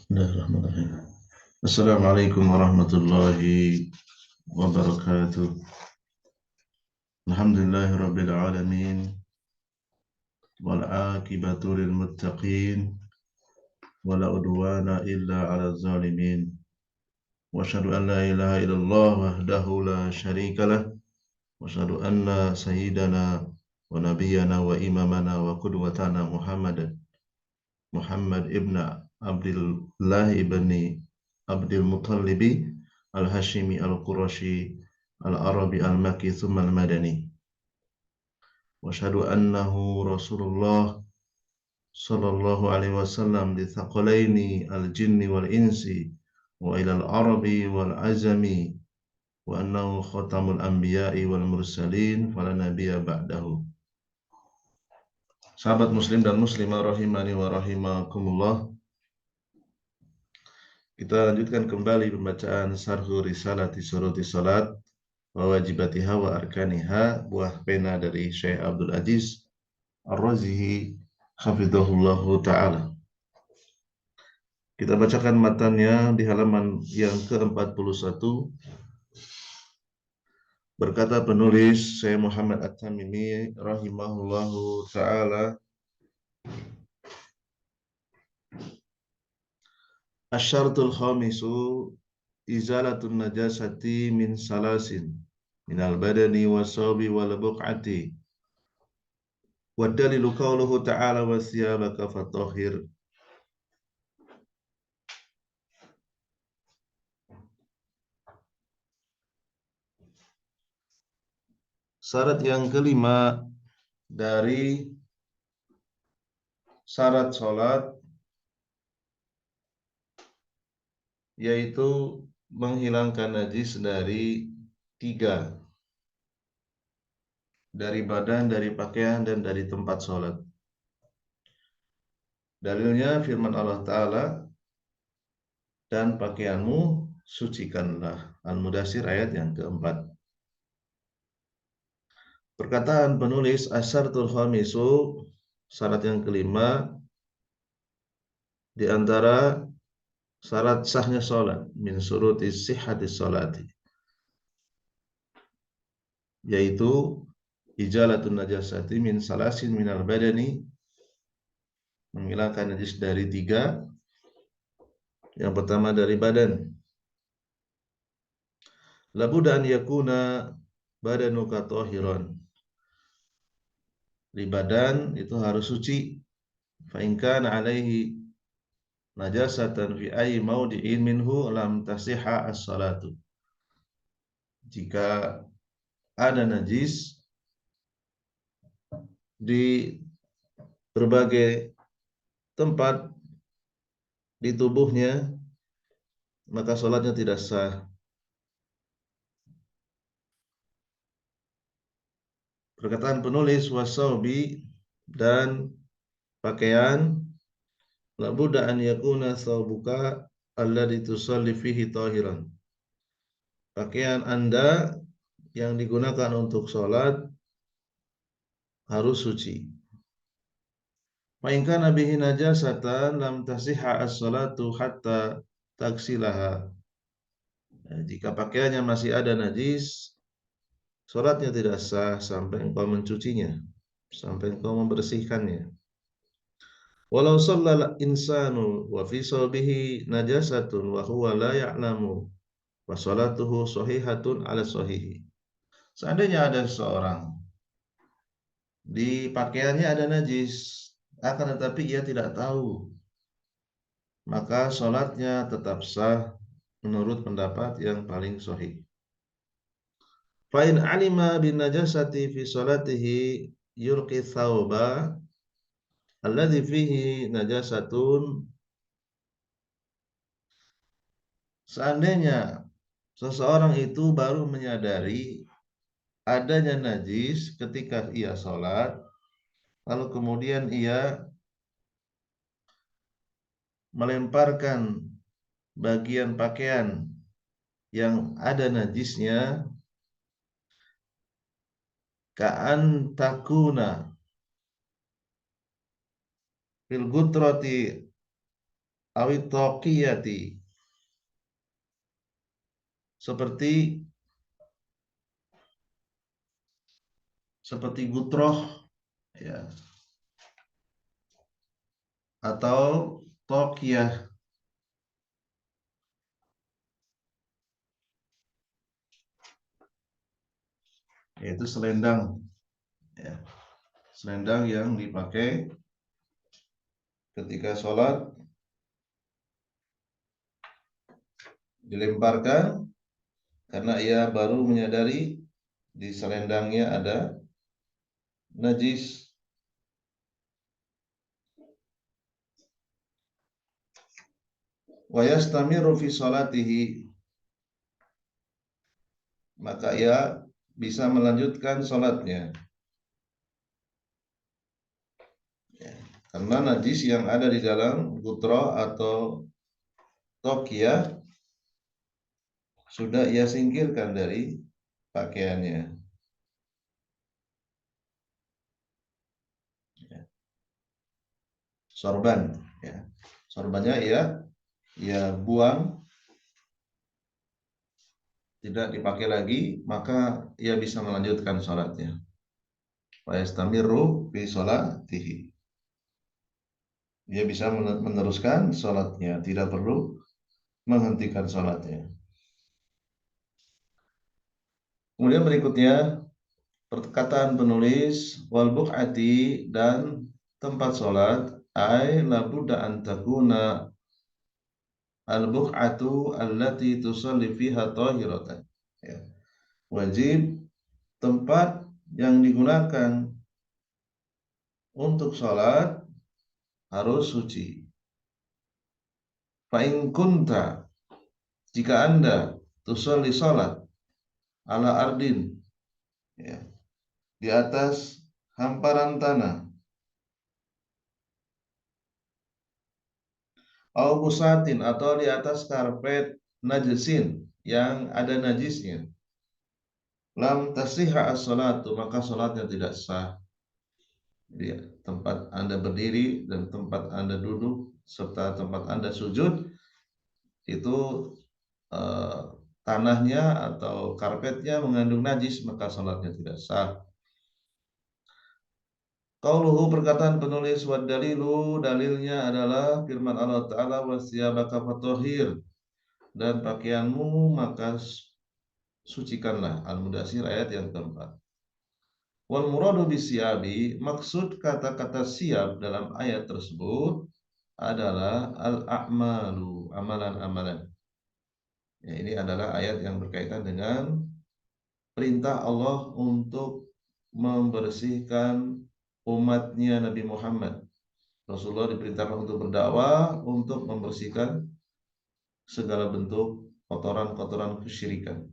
Bismillahirrahmanirrahim. Assalamualaikum warahmatullahi wabarakatuh. Alhamdulillahirabbil alamin wal aqibatu lil muttaqin wala udwana illa 'alal zalimin. Wa asyhadu an la ilaha illallah wahdahu la syarikalah wa asyhadu anna sayyidana wa nabiyyana wa imamana wa qudwatana Muhammad ibn Abdullah ibn Abdul Muttalib al-Hashimi al-Qurashi al-Arabi al-Makki thumma al-Madani. Wa asyhadu annahu Rasulullah sallallahu alaihi wasallam li thaqalaini al-jinni wal insi wa ila al-arabi wal azami wa annahu khatamul anbiya'i wal mursalin fala nabiyya ba'dahu. Sahabat muslim dan muslimah rahimani wa rahimakumullah. Kita lanjutkan kembali pembacaan Sarhu Risalati Syuruti Salat wa Wajibatiha wa Arkaniha, buah pena dari Syekh Abdul Aziz Ar-Razihi hafizahullahu ta'ala. Kita bacakan matanya di halaman yang ke-41. Berkata penulis Syekh Muhammad At-Tamimi rahimahullahu ta'ala, Asyartul khamisu izalatun najasati min salasin minal badani wasabi wal buq'ati wa dalilu qawluhu ta'ala wa thiyabaka fatahhir. Syarat yang kelima dari syarat sholat yaitu menghilangkan najis dari tiga, dari badan, dari pakaian, dan dari tempat sholat. Dalilnya firman Allah Ta'ala, dan pakaianmu sucikanlah. Al-Mudaththir ayat yang keempat. Perkataan penulis asyartul khamisu, syarat yang kelima di antara syarat sahnya sholat, min syuruti sihhati sholati, yaitu ijalatun najasati min salasin minal badani, menghilangkan najis dari tiga. Yang pertama dari badan. Labuda an yakuna badanuka tahiran. Di badan itu harus suci. Fa in kana alaihi najasatan fi ayyi mawdi'in minhu lam tasihha as-salatu. Jika ada najis di berbagai tempat di tubuhnya, maka sholatnya tidak sah. Perkataan penulis wasaubi, dan pakaian, labuda an yakuna thawbuka alladhi tusalli fihi tahiran. Pakaian Anda yang digunakan untuk sholat harus suci. Fa in kana bihi najasatan lam tasihha as-salatu hatta taksilaha. Jika pakaiannya masih ada najis, sholatnya tidak sah sampai engkau mencucinya, sampai engkau membersihkannya. Walau shallal insanu wa fi sawbihi najasatun wa huwa la ya'lamu wa sholatuhu sahihatun ala sahihi. Seandainya ada seseorang di pakaiannya ada najis, akan tetapi ia tidak tahu, maka sholatnya tetap sah menurut pendapat yang paling sahih. Fa in alima bin najasati fi sholatihi yulqi thawba alladhi fihi najasatun. Seandainya seseorang itu baru menyadari adanya najis ketika ia sholat, lalu kemudian ia melemparkan bagian pakaian yang ada najisnya, ka'an takuna fil gutrati awit taqiyati, seperti gutroh, ya, atau taqiyah, yaitu selendang, ya, selendang yang dipakai ketika sholat, dilemparkan karena ia baru menyadari di selendangnya ada najis. Wa yastamiru fi sholatihi, maka ia bisa melanjutkan sholatnya, ya, karena najis yang ada di dalam gutroh atau tokia sudah ia singkirkan dari pakaiannya. Sorban, ya, sorbannya ia buang, tidak dipakai lagi, maka ia bisa melanjutkan sholatnya. Wa yastamiru fi sholatihi, dia bisa meneruskan sholatnya, tidak perlu menghentikan sholatnya. Kemudian berikutnya perkataan penulis wal buq'ati, dan tempat sholat, ay labudda an takuna al buq'atu allati tusalli fiha tahiratan, ya, wajib tempat yang digunakan untuk sholat harus suci. Fa in kunta, jika Anda tusolli sholat ala ardin, ya, di atas hamparan tanah, au busatin, atau di atas karpet najisin yang ada najisnya, lam tasihha as-sholatu, maka sholatnya tidak sah. Jadi tempat Anda berdiri dan tempat Anda duduk serta tempat Anda sujud itu eh, tanahnya atau karpetnya mengandung najis, maka sholatnya tidak sah. Qauluhu, perkataan penulis, wa dalilu, dalilnya adalah firman Allah Ta'ala, wasiyabaka fatahhir, dan pakaianmu maka sucikanlah. Al-Mudaththir ayat yang keempat. Wal muradu bisiyabi, maksud kata-kata siab dalam ayat tersebut adalah al-a'malu, amalan-amalan. Ya, ini adalah ayat yang berkaitan dengan perintah Allah untuk membersihkan umatnya Nabi Muhammad. Rasulullah diperintahkan untuk berdakwah, untuk membersihkan segala bentuk kotoran-kotoran kesyirikan,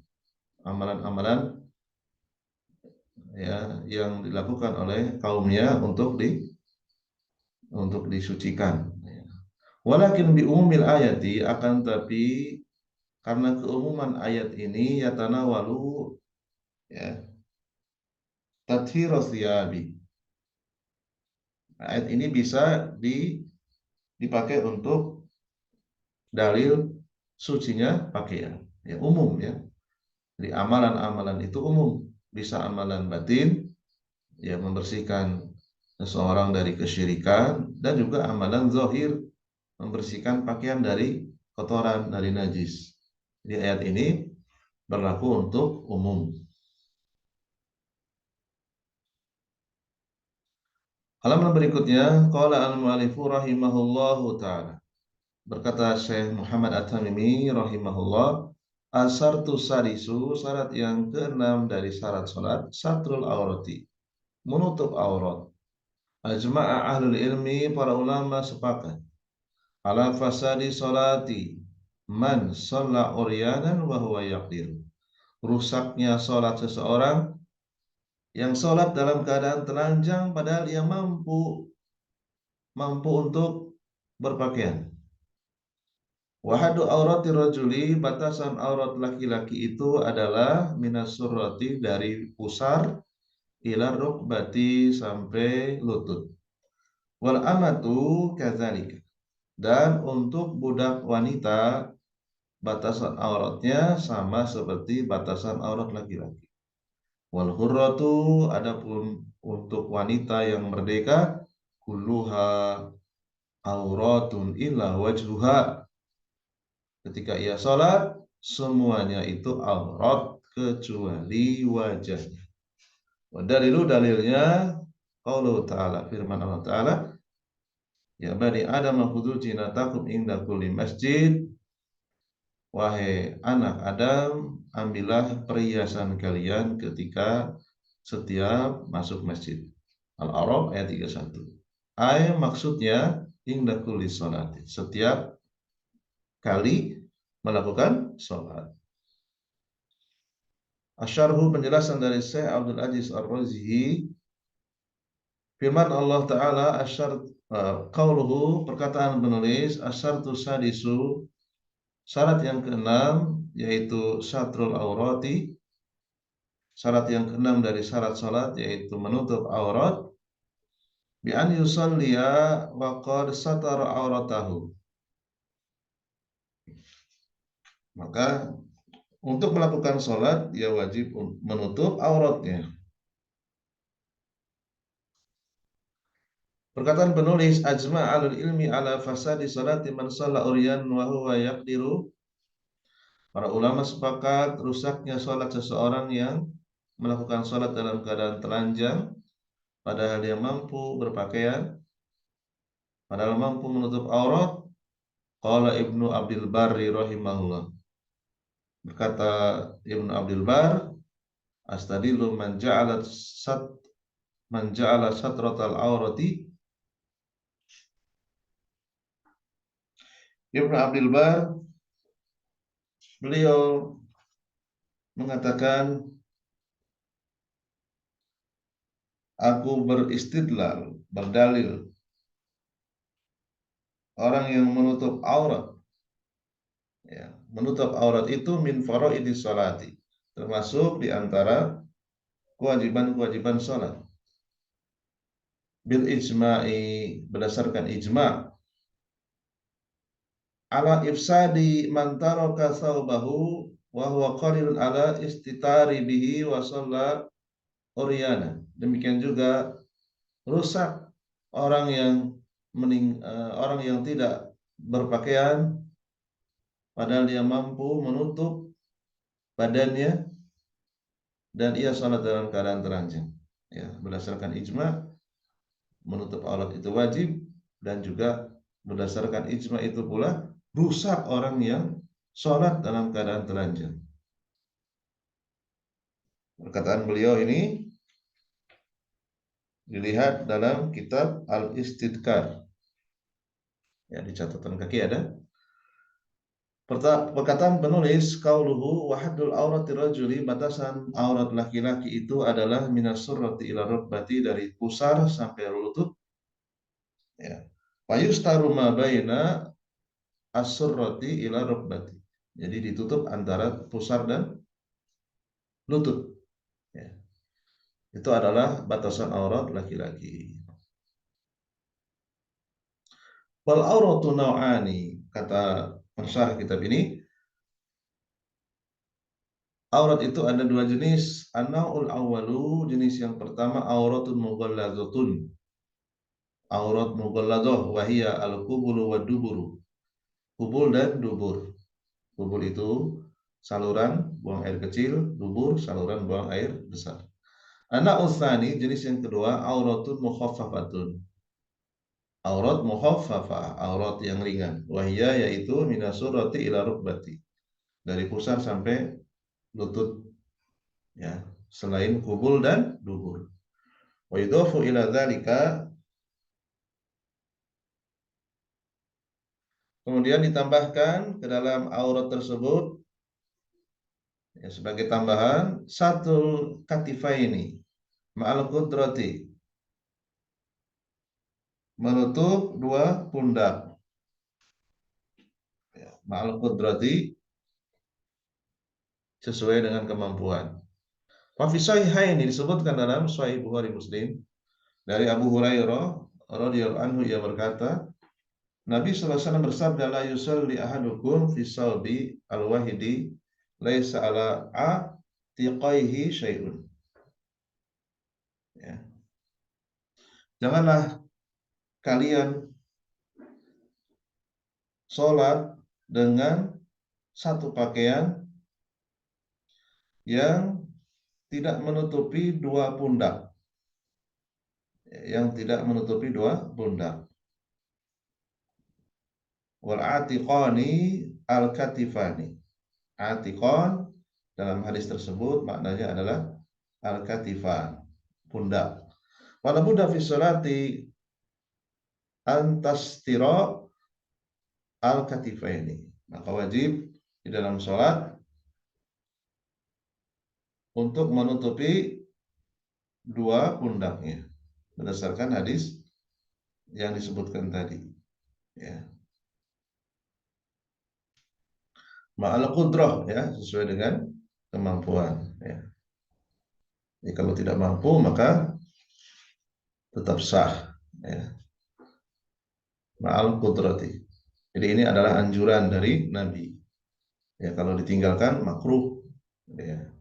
amalan-amalan, ya, yang dilakukan oleh kaumnya untuk disucikan. Walakin bi umumil ayati, akan tapi karena keumuman ayat ini, yatanawalu, ya, tathhiru thiyabi, ayat ini bisa dipakai untuk dalil sucinya pakaian, ya, umum, ya. Jadi amalan-amalan itu umum, bisa amalan batin, ya, membersihkan seseorang dari kesyirikan, dan juga amalan zahir, membersihkan pakaian dari kotoran, dari najis. Jadi ayat ini berlaku untuk umum. Halaman berikutnya, qala al-mu'allifu rahimahullahu ta'ala. Berkata Syekh Muhammad At-Tamimi rahimahullah, asartu sadisu, syarat yang keenam dari syarat salat, satrul aurati, menutup aurat. Ajma'a ahlul ilmi, para ulama sepakat, ala fasadi salati man shalla uryanan wa huwa yaqdir, rusaknya salat seseorang yang salat dalam keadaan telanjang padahal ia mampu untuk berpakaian. Wahadu aurati rajuli, batasan aurat laki-laki itu adalah minas surrati, dari pusar, ila rukbati, sampai lutut. Wal amatu kadzalika, Dan untuk budak wanita batasan auratnya sama seperti batasan aurat laki-laki. Wal hurratu, adapun untuk wanita yang merdeka, kulluha auratun illa wajhuha. Ketika ia sholat, semuanya itu aurat kecuali wajahnya. Dalilu dalilnya qauluhu ta'ala, firman Allah Ta'ala, ya bani Adam khudhu zinatakum inda kulli masjid. Wahai anak Adam, ambillah perhiasan kalian ketika setiap masuk masjid. Al-A'raf ayat 31. Maksudnya inda kulli sholati, setiap kali melakukan sholat. Asyarhu, penjelasan dari Syekh Abdul Aziz Ar-Razihi, firman Allah Ta'ala, qauluhu, perkataan penulis, asyartu sadisu, syarat yang keenam, yaitu satrul aurati, syarat yang keenam dari syarat salat, yaitu menutup aurat, bi an yusalliya wa qad satara auratahu. Maka untuk melakukan sholat, dia wajib menutup auratnya. Perkataan penulis, ajma' alul ilmi ala fasadi salati man shalla uryan wa huwa yaqdiru. Para ulama sepakat rusaknya sholat seseorang yang melakukan sholat dalam keadaan telanjang, padahal dia mampu berpakaian, padahal mampu menutup aurat. Qala Ibnu Abdul Barri rahimahullah. Berkata Ibnu Abdul Bar, astadilu man ja'ala satratal aurati. Ibnu Abdul Bar, beliau mengatakan, aku beristidlal, berdalil, orang yang menutup aurat, ya, menutup aurat itu min faraidis sholati, termasuk di antara kewajiban-kewajiban sholat. Bil ijma'i, berdasarkan ijma', ala ifsadi man taraka thawbahu wa huwa qadirun ala istitari bihi wa shalla uryana. Demikian juga rusak orang yang tidak berpakaian padahal dia mampu menutup badannya dan ia salat dalam keadaan telanjang. Ya, berdasarkan ijma, menutup aurat itu wajib, dan juga berdasarkan ijma itu pula rusak orang yang salat dalam keadaan telanjang. Perkataan beliau ini dilihat dalam kitab Al-Istidkar. Ya, di catatan kaki ada. Perkataan penulis, qauluhu wa haddul aurati rajuli, batasan aurat laki-laki itu adalah minas surrati ila rukbati, dari pusar sampai lutut. Ya. Wa yustaru ma baina as-surrati ila rukbati. Jadi ditutup antara pusar dan lutut. Ya. Itu adalah batasan aurat laki-laki. Wal auratu nau'ani, kata pensyarah kitab ini, aurat itu ada dua jenis. An-naul awwalu, jenis yang pertama, auratun mughalladhatun, aurat mughalladhah, wa hiya al-qubulu wa duburu, kubul dan dubur. Kubul itu saluran buang air kecil, dubur saluran buang air besar. An-naul tsani, jenis yang kedua, auratun mukhaffafatun, aurat mukhaffafah, aurat yang ringan. Wa hiya, yaitu minasurrati ila rukbati, dari pusar sampai lutut, ya, selain kubul dan dubur. Wa yudhafu ila dzalika, kemudian ditambahkan ke dalam aurat tersebut, ya, sebagai tambahan, satu katifaini ma'al qudrati, menutup dua pundak, ya, ma'al qudrati, sesuai dengan kemampuan. Wa fi sahihaini, disebutkan dalam Sahih Bukhari Muslim dari Abu Hurairah radhiyallahu anhu, ia berkata, Nabi SAW bersabda, la yusalli ahadukum fi salbi al-wahidi laisa ala atiqaihi syai'un. Ya. Janganlah kalian sholat dengan satu pakaian yang tidak menutupi dua pundak. Yang tidak menutupi dua pundak. Wal atiqani al-katifani. Atiqan dalam hadis tersebut maknanya adalah al-katifan, pundak. Wala budda fi sholati antastira al-katifaini. Maka wajib di dalam sholat untuk menutupi dua pundaknya berdasarkan hadis yang disebutkan tadi. Ya. Ma'al qudrah, ya, sesuai dengan kemampuan. Ya. Jadi kalau tidak mampu maka tetap sah. Ya. Ma'al qudrati. Jadi ini adalah anjuran dari Nabi. Ya, kalau ditinggalkan makruh. Ya.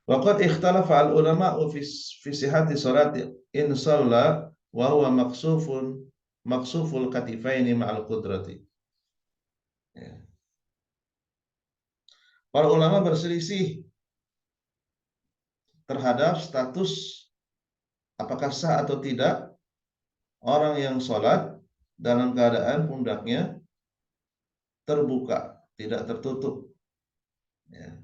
Waqad ikhtalafa al-ulama'u fi sihhati salati in shalla wa huwa maqsuful katifaini ma'al qudrati. Ya. Para ulama berselisih terhadap status apakah sah atau tidak orang yang sholat dalam keadaan pundaknya terbuka, tidak tertutup. Ya.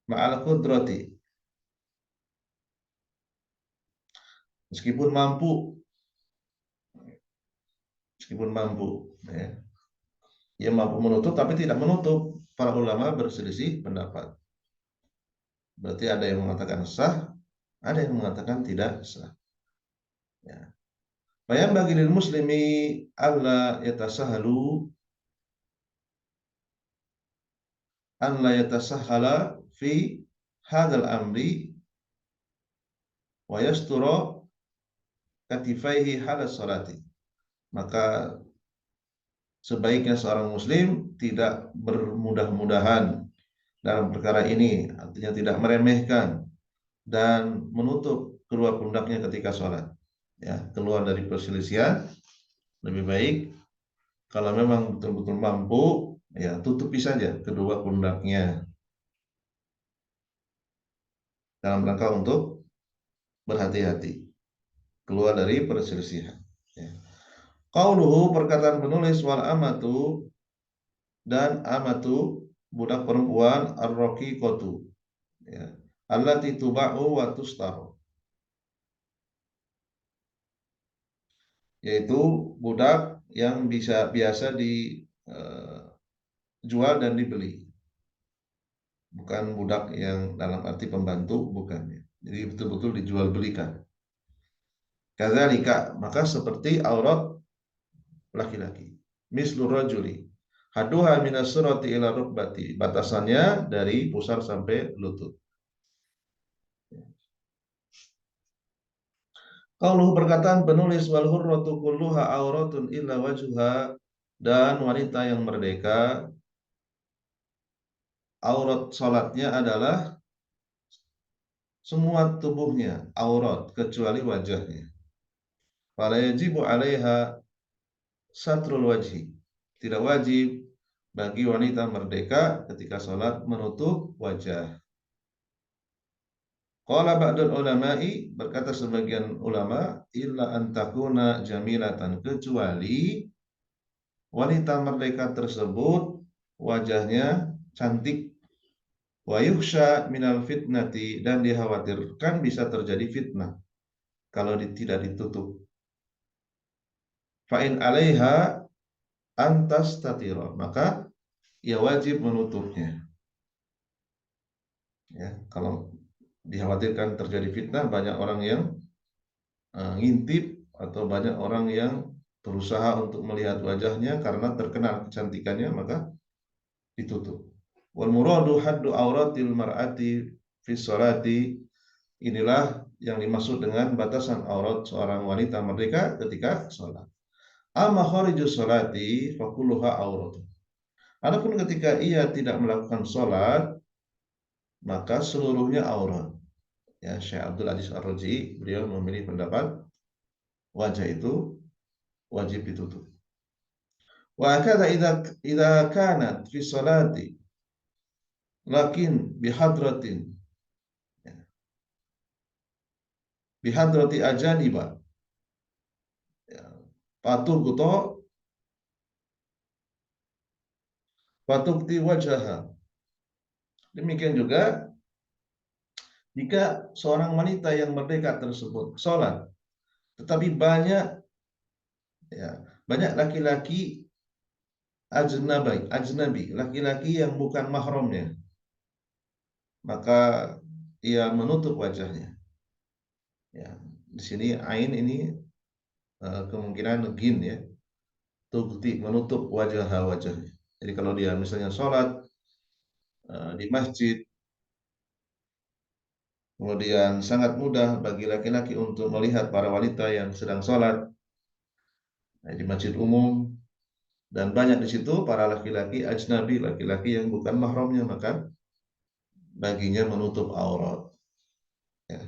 Ma'al qudrati. Meskipun mampu. Ya. Ia mampu menutup tapi tidak menutup. Para ulama berselisih pendapat. Berarti ada yang mengatakan sah, ada yang mengatakan tidak sah. Ya. Bayang bagi lil muslimi alla yatasahalu an la yatasahala fi hadzal amri wa yastura katifaihi halas salati. Maka sebaiknya seorang muslim tidak bermudah-mudahan dalam perkara ini, artinya tidak meremehkan dan menutup kedua pundaknya ketika sholat. Ya, keluar dari perselisihan, lebih baik kalau memang betul-betul mampu, ya tutupi saja kedua pundaknya dalam rangka untuk berhati-hati keluar dari perselisihan. Ya. Qauluhu, perkataan penulis, wal amatu, dan amatu budak perempuan, ar-raqiqatu, ya, allati tuba'u wa tustaru, yaitu budak yang biasa dijual dan dibeli, bukan budak yang dalam arti pembantu, bukan ya. Jadi betul-betul dijual belikan. Kadzalika, maka seperti aurat laki-laki. Mislu rajuli haduha minas surati ila rukbati, batasannya dari pusar sampai lutut. Qauluhu, perkataan penulis, wal hurratu kulluha auratun illa wajhuha, dan wanita yang merdeka aurat salatnya adalah semua tubuhnya aurat kecuali wajahnya. Fala yajibu 'alaiha satrul wajhi. Tidak wajib bagi wanita merdeka ketika salat menutup wajah. Qala ba'dul ulama'i, berkata sebagian ulama, illa an takuna jamilatan, kecuali wanita merdeka tersebut wajahnya cantik, wa yukhsha minal fitnati, dan dikhawatirkan bisa terjadi fitnah kalau tidak ditutup. Fa in 'alaiha antas tatira, maka ia wajib menutupnya. Ya, kalau dikhawatirkan terjadi fitnah, banyak orang yang ngintip atau banyak orang yang berusaha untuk melihat wajahnya karena terkenal kecantikannya, maka ditutup. Wal muradu haddu auratil mar'ati fi sholati, inilah yang dimaksud dengan batasan aurat seorang wanita merdeka ketika sholat. Amma kharijus sholati fakulluha aurat. Adapun ketika ia tidak melakukan sholat, maka seluruhnya aurat. Ya, Syekh Abdul Aziz Ar-Raji, beliau memilih pendapat wajah itu wajib ditutup. Wa kadza idza kanat fi sholati lakin bihadrati ajaniba, ya, patuh kuto patukti wajaha. Demikian juga jika seorang wanita yang merdeka tersebut sholat, tetapi banyak laki-laki ajnabi, laki-laki yang bukan mahramnya, maka ia menutup wajahnya. Ya, di sini ain ini kemungkinan gin ya, tukti menutup wajahnya. Jadi kalau dia misalnya sholat di masjid, kemudian sangat mudah bagi laki-laki untuk melihat para wanita yang sedang sholat di masjid umum, dan banyak di situ para laki-laki ajnabi, laki-laki yang bukan mahramnya, maka baginya menutup aurat, ya,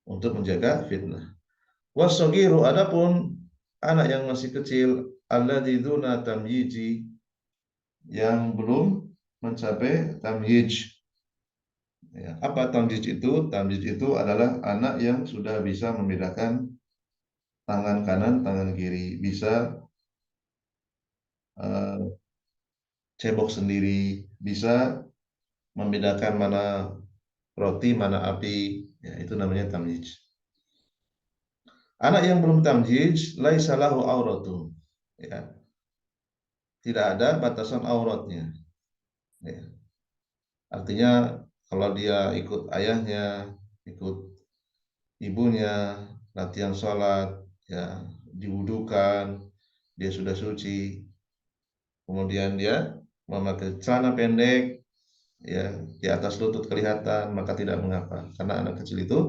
untuk menjaga fitnah. Wasogiru, adapun anak yang masih kecil, alladzi dzuna tamyiji, yang belum mencapai tamyiz. Ya, apa tamyiz itu? Tamyiz itu adalah anak yang sudah bisa membedakan tangan kanan, tangan kiri, bisa cebok sendiri, bisa membedakan mana roti, mana api. Ya, itu namanya tamyiz. Anak yang belum tamyiz, laisa lahu auratun. Ya, tidak ada batasan auratnya. Ya. Artinya kalau dia ikut ayahnya, ikut ibunya, latihan sholat, ya, diwudukan, dia sudah suci, kemudian dia memakai celana pendek, ya, di atas lutut kelihatan, maka tidak mengapa, karena anak kecil itu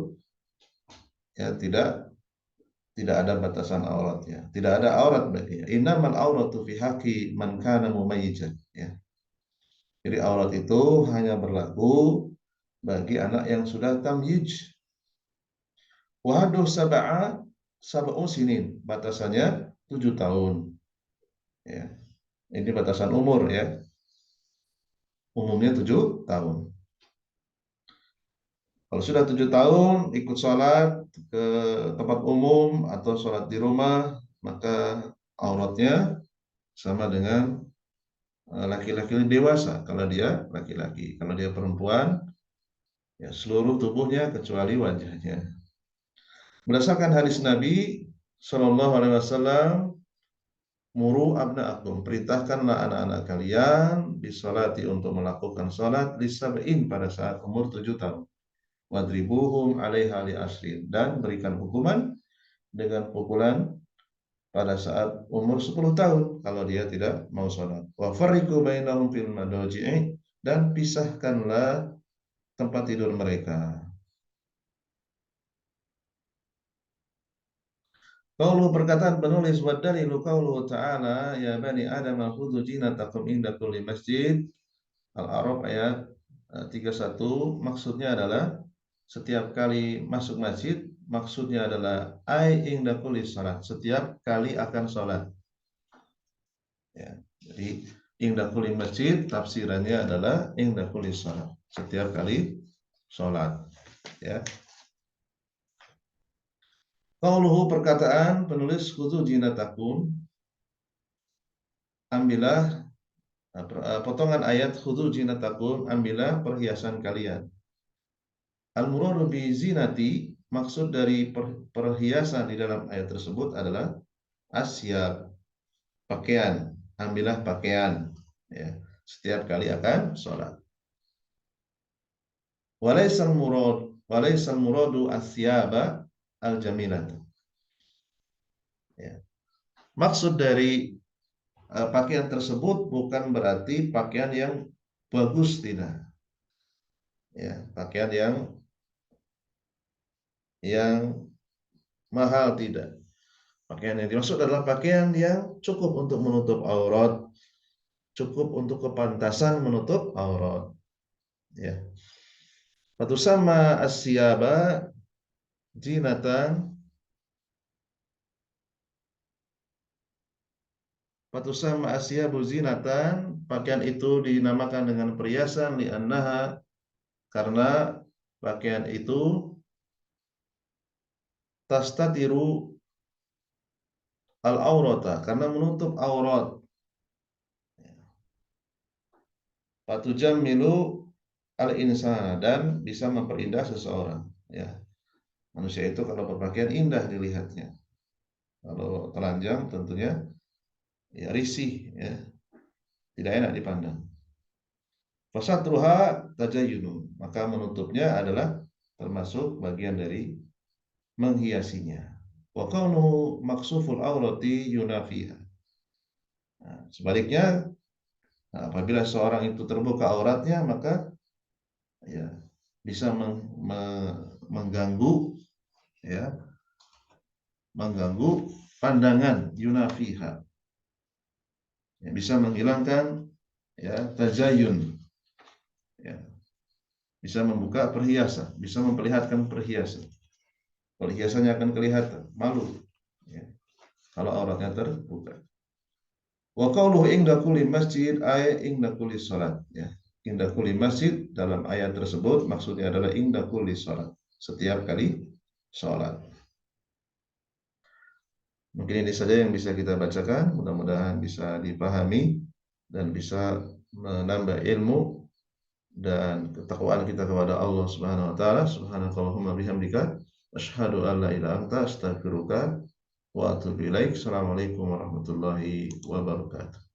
ya tidak ada batasan auratnya, tidak ada aurat baginya. Innamal auratu fi haqqi man kana mumayyijan, ya. Jadi aurat itu hanya berlaku bagi anak yang sudah tamyiz. Wahaduh sab'u sinin, batasannya 7 tahun. Ya. Ini batasan umur ya. Umumnya 7 tahun. Kalau sudah 7 tahun ikut sholat ke tempat umum atau sholat di rumah, maka auratnya sama dengan laki-laki dewasa. Kalau dia laki-laki, kalau dia perempuan, ya seluruh tubuhnya kecuali wajahnya. Berdasarkan hadis Nabi Shallallahu Alaihi Wasallam, muru abna'akum, perintahkanlah anak-anak kalian bisolati, untuk melakukan sholat lisab'in, pada saat umur 7 tahun. Wadribuhum alaiha li asrin, dan berikan hukuman dengan pukulan pada saat umur 10 tahun kalau dia tidak mau sholat. Wa farriqu bainahum fil madaji'i, dan pisahkanlah tempat tidur mereka. Qauluhu, perkataan penulis, wa dalilu qauluhu ta'ala ya bani adam khudhu zinatakum inda kulli masjid. Al-A'raf ayat 31, maksudnya adalah setiap kali masuk masjid, maksudnya adalah ai inda kulli salat, setiap kali akan salat. Ya, jadi inda kulli masjid tafsirannya adalah inda kulli salat, setiap kali salat, ya. Qauluhu, perkataan penulis, khudhu zinatakum, ambillah, potongan ayat khudhu zinatakum, ambillah perhiasan kalian. Al-muradu bi zinati, maksud dari perhiasan di dalam ayat tersebut adalah asyab, pakaian. Ambillah pakaian, ya, setiap kali akan sholat. Walaysal muradu asyaba al-jamilat. Ya. Maksud dari pakaian tersebut bukan berarti pakaian yang bagus, tidak. Ya, pakaian yang yang mahal, tidak. Pakaian yang dimaksud adalah pakaian yang cukup untuk menutup aurat, cukup untuk kepantasan menutup aurat. Ya. Fatusama asyaba jinatan. Fatusama asyabu zinatan. Pakaian itu dinamakan dengan perhiasan li'annaha, karena pakaian itu tastatiru al-aurata, karena menutup aurat. Fatujammilu al-insana, dan bisa memperindah seseorang. Ya, manusia itu kalau berpakaian indah dilihatnya. Kalau telanjang tentunya ya risih, ya, tidak enak dipandang. Fasatruha tajayunu, maka menutupnya adalah termasuk bagian dari menghiasinya. Wa kaunu maksuful aurati yunafiha. Nah, sebaliknya, apabila seorang itu terbuka auratnya, maka ya bisa mengganggu, ya, mengganggu pandangan, yunafiha, ya, bisa menghilangkan, ya, tajayun, ya, bisa membuka perhiasan, bisa memperlihatkan perhiasan. Perhiasannya akan kelihatan, malu, ya, kalau auratnya terbuka. Wa qauluhu inda kulli masjid ay inda kulli salat, ya. Inda kulli masjid dalam ayat tersebut maksudnya adalah inda kulli salat, setiap kali salat. Mungkin ini saja yang bisa kita bacakan, mudah-mudahan bisa dipahami dan bisa menambah ilmu dan ketakwaan kita kepada Allah Subhanahu wa taala. Subhanakallahumma bihamdika asyhadu an la ilaha illa anta astaghfiruka wa atubu ilaik. Assalamualaikum warahmatullahi wabarakatuh.